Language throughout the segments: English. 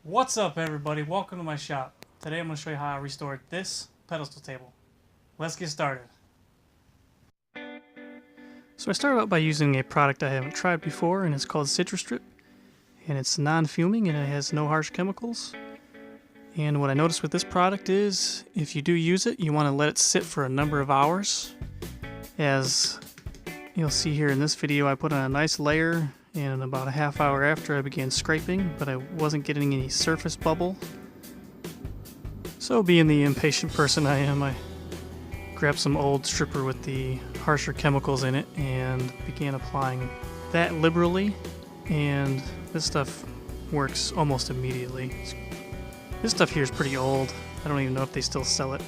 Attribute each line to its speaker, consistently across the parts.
Speaker 1: What's up, everybody? Welcome to my shop. Today I'm going to show you how I restored this pedestal table. Let's get started. So I started out by using a product I haven't tried before, and it's called Citristrip, and it's non-fuming and it has no harsh chemicals. And what I noticed with this product is if you do use it, you want to let it sit for a number of hours. As you'll see here in this video, I put on a nice layer, and about a half hour after I began scraping, but I wasn't getting any surface bubble. So being the impatient person I am, I grabbed some old stripper with the harsher chemicals in it and began applying that liberally, and this stuff works almost immediately. This stuff here is pretty old. I don't even know if they still sell it.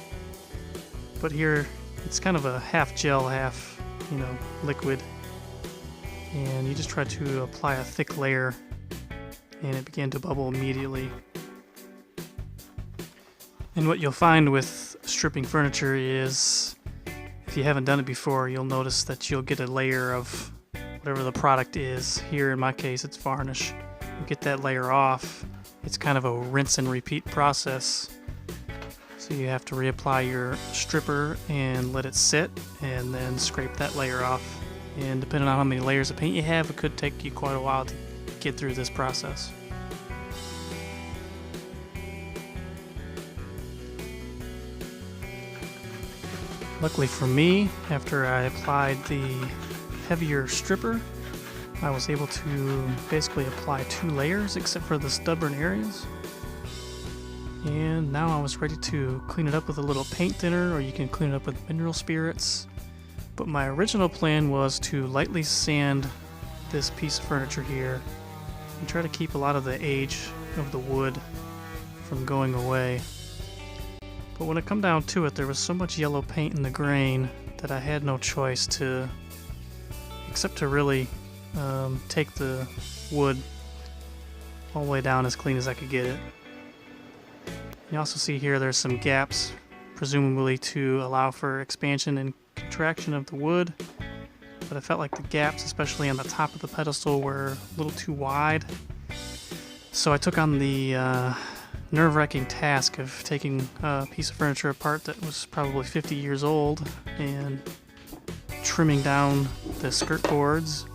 Speaker 1: But here it's kind of a half gel, half, liquid. And you just try to apply a thick layer, and it began to bubble immediately. And what you'll find with stripping furniture is, if you haven't done it before, you'll notice that you'll get a layer of whatever the product is. Here in my case it's varnish. You get that layer off, it's kind of a rinse and repeat process. So you have to reapply your stripper and let it sit, and then scrape that layer off. And depending on how many layers of paint you have, it could take you quite a while to get through this process. Luckily for me, after I applied the heavier stripper, I was able to basically apply 2 layers except for the stubborn areas. And now I was ready to clean it up with a little paint thinner, or you can clean it up with mineral spirits. But my original plan was to lightly sand this piece of furniture here and try to keep a lot of the age of the wood from going away. But when it come down to it, there was so much yellow paint in the grain that I had no choice except to really take the wood all the way down as clean as I could get it. You also see here there's some gaps, presumably to allow for expansion and contraction of the wood, but I felt like the gaps, especially on the top of the pedestal, were a little too wide. So I took on the nerve-wracking task of taking a piece of furniture apart that was probably 50 years old and trimming down the skirt boards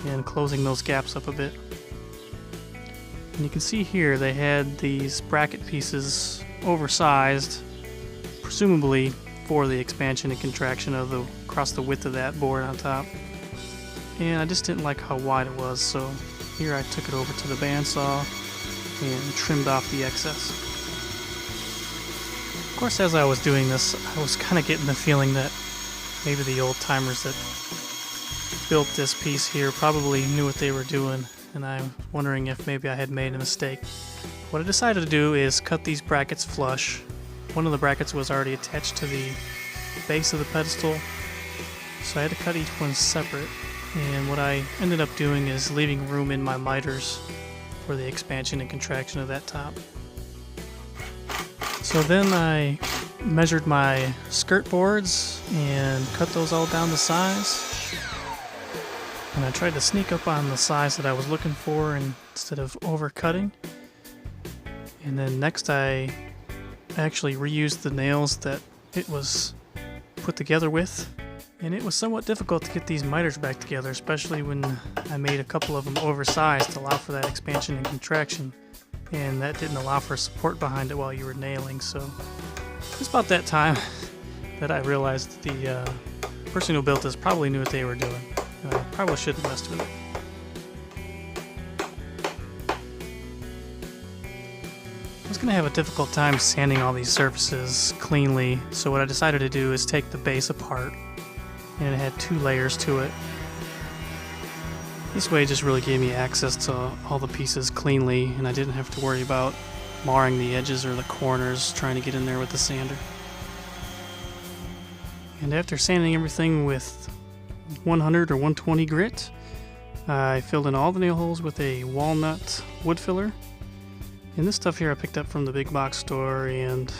Speaker 1: and closing those gaps up a bit. And you can see here they had these bracket pieces oversized, presumably for the expansion and contraction of across the width of that board on top. And I just didn't like how wide it was, so here I took it over to the bandsaw and trimmed off the excess. Of course, as I was doing this, I was kind of getting the feeling that maybe the old timers that built this piece here probably knew what they were doing, and I'm wondering if maybe I had made a mistake. What I decided to do is cut these brackets flush. One of the brackets was already attached to the base of the pedestal, so I had to cut each one separate. And what I ended up doing is leaving room in my miters for the expansion and contraction of that top. So then I measured my skirt boards and cut those all down to size. And I tried to sneak up on the size that I was looking for instead of overcutting. And then next I actually reused the nails that it was put together with, and it was somewhat difficult to get these miters back together, especially when I made a couple of them oversized to allow for that expansion and contraction, and that didn't allow for support behind it while you were nailing. So it was about that time that I realized the person who built this probably knew what they were doing, and I probably shouldn't have messed with it. I was going to have a difficult time sanding all these surfaces cleanly, so what I decided to do is take the base apart, and it had 2 layers to it. This way it just really gave me access to all the pieces cleanly, and I didn't have to worry about marring the edges or the corners trying to get in there with the sander. And after sanding everything with 100 or 120 grit, I filled in all the nail holes with a walnut wood filler. And this stuff here I picked up from the big box store, and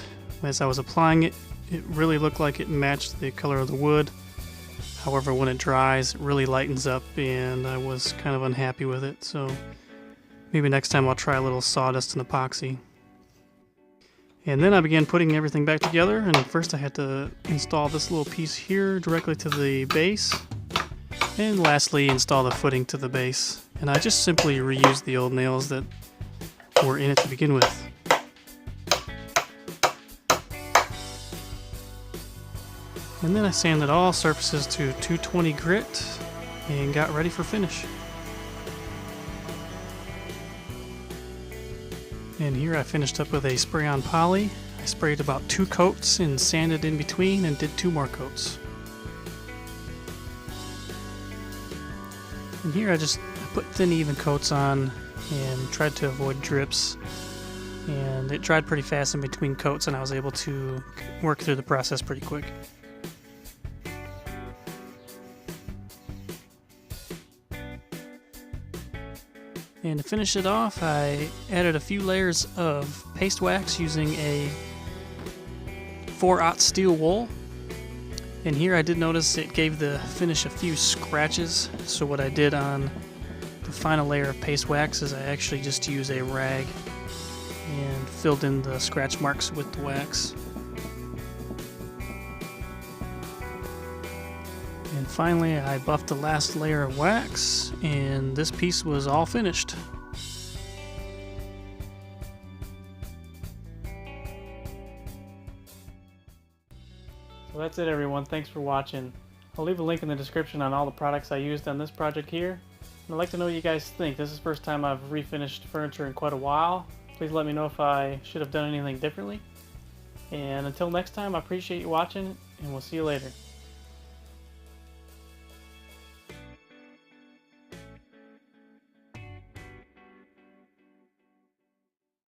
Speaker 1: as I was applying it, it really looked like it matched the color of the wood. However, when it dries, it really lightens up, and I was kind of unhappy with it. So Maybe next time I'll try a little sawdust and epoxy. And then I began putting everything back together, and first I had to install this little piece here directly to the base, and lastly install the footing to the base. And I just simply reused the old nails that were in it to begin with. And then I sanded all surfaces to 220 grit and got ready for finish. And here I finished up with a spray-on poly. I sprayed about 2 coats and sanded in between and did 2 more coats. And here I put thin even coats on and tried to avoid drips. And it dried pretty fast in between coats and I was able to work through the process pretty quick. And to finish it off, I added a few layers of paste wax using a 4/0 steel wool. And here I did notice it gave the finish a few scratches. So what I did on the final layer of paste wax is I actually just used a rag and filled in the scratch marks with the wax. And finally I buffed the last layer of wax and this piece was all finished. So that's it everyone, thanks for watching. I'll leave a link in the description on all the products I used on this project here. And I'd like to know what you guys think. This is the first time I've refinished furniture in quite a while. Please let me know if I should have done anything differently. And until next time, I appreciate you watching and we'll see you later.